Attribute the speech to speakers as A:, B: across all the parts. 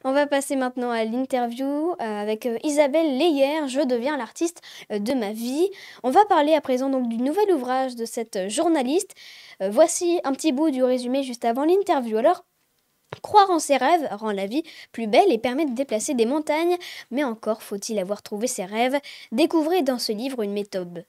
A: On va passer maintenant à l'interview avec Isabelle Leyer, Je deviens l'artiste de ma vie. On va parler à présent donc du nouvel ouvrage de cette journaliste. Voici un petit bout du résumé juste avant l'interview. Alors, croire en ses rêves rend la vie plus belle et permet de déplacer des montagnes, mais encore faut-il avoir trouvé ses rêves. Découvrez dans ce livre une méthode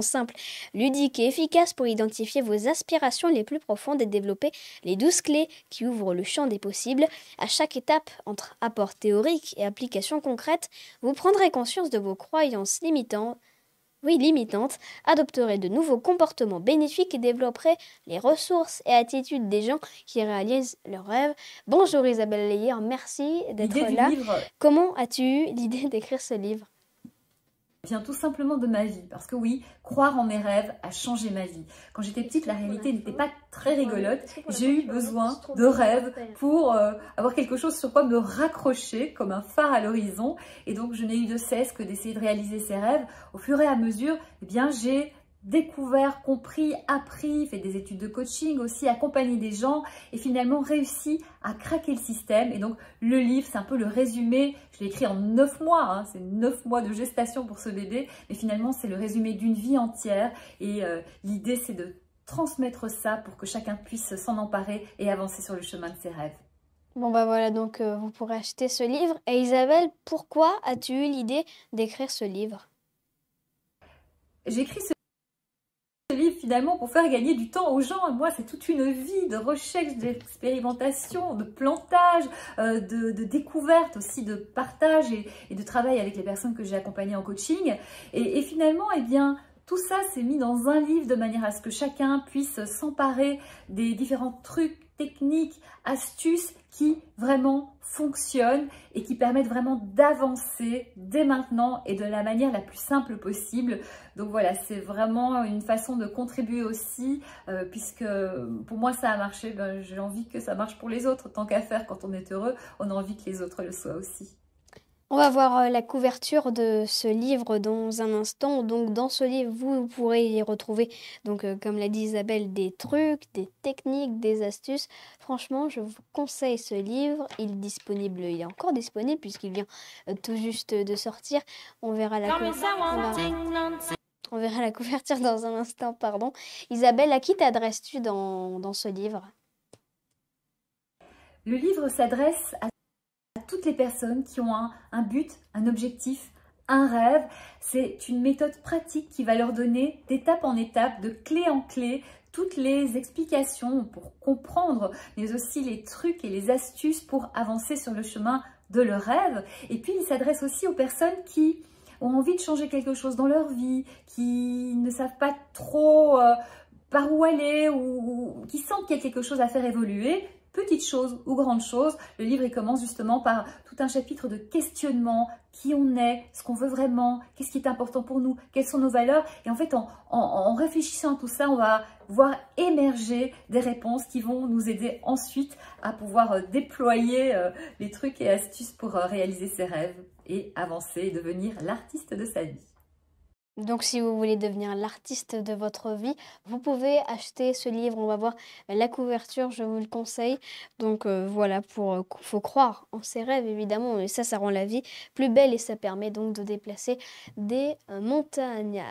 A: simple, ludique et efficace pour identifier vos aspirations les plus profondes et développer les 12 clés qui ouvrent le champ des possibles. À chaque étape, entre apports théoriques et applications concrètes, vous prendrez conscience de vos croyances limitantes, adopterez de nouveaux comportements bénéfiques et développerez les ressources et attitudes des gens qui réalisent leurs rêves. Bonjour Isabelle Leyer, merci d'être là. Comment as-tu eu l'idée d'écrire ce livre ?
B: Vient tout simplement de ma vie, parce que oui, croire en mes rêves a changé ma vie. Quand j'étais petite, la réalité n'était pas très rigolote. J'ai eu besoin de rêves pour avoir quelque chose sur quoi me raccrocher comme un phare à l'horizon. Et donc, je n'ai eu de cesse que d'essayer de réaliser ces rêves. Au fur et à mesure, eh bien, j'ai découvert, compris, appris, fait des études de coaching aussi, accompagné des gens et finalement réussi à craquer le système. Et donc le livre, c'est un peu le résumé, je l'ai écrit en 9 mois, hein, c'est 9 mois de gestation pour ce bébé, mais finalement c'est le résumé d'une vie entière et l'idée c'est de transmettre ça pour que chacun puisse s'en emparer et avancer sur le chemin de ses rêves.
A: Bon bah voilà, donc vous pourrez acheter ce livre. Et Isabelle, pourquoi as-tu eu l'idée d'écrire ce livre ?
B: J'ai écrit ce livre finalement pour faire gagner du temps aux gens. Moi, c'est toute une vie de recherche, d'expérimentation, de plantage, de découverte aussi, de partage et de travail avec les personnes que j'ai accompagnées en coaching. Et finalement, eh bien, tout ça s'est mis dans un livre de manière à ce que chacun puisse s'emparer des différents trucs, techniques, astuces qui vraiment fonctionnent et qui permettent vraiment d'avancer dès maintenant et de la manière la plus simple possible. Donc voilà, c'est vraiment une façon de contribuer aussi, puisque pour moi ça a marché, ben, j'ai envie que ça marche pour les autres. Tant qu'à faire, quand on est heureux, on a envie que les autres le soient aussi.
A: On va voir la couverture de ce livre dans un instant. Donc dans ce livre, vous pourrez y retrouver, donc comme l'a dit Isabelle, des trucs, des techniques, des astuces. Franchement, je vous conseille ce livre. Il est encore disponible puisqu'il vient tout juste de sortir. On verra la couverture dans un instant, pardon. Isabelle, à qui t'adresses-tu dans ce livre ?
B: Le livre s'adresse à toutes les personnes qui ont un but, un objectif, un rêve. C'est une méthode pratique qui va leur donner d'étape en étape, de clé en clé, toutes les explications pour comprendre, mais aussi les trucs et les astuces pour avancer sur le chemin de leur rêve. Et puis, il s'adresse aussi aux personnes qui ont envie de changer quelque chose dans leur vie, qui ne savent pas trop par où aller ou qui sentent qu'il y a quelque chose à faire évoluer. Petite chose ou grande chose, le livre il commence justement par tout un chapitre de questionnement, qui on est, ce qu'on veut vraiment, qu'est-ce qui est important pour nous, quelles sont nos valeurs. Et en fait, en réfléchissant à tout ça, on va voir émerger des réponses qui vont nous aider ensuite à pouvoir déployer les trucs et astuces pour réaliser ses rêves et avancer et devenir l'artiste de sa vie.
A: Donc si vous voulez devenir l'artiste de votre vie, vous pouvez acheter ce livre. On va voir la couverture, je vous le conseille. Donc voilà, faut croire en ses rêves évidemment. Et ça rend la vie plus belle et ça permet donc de déplacer des montagnes.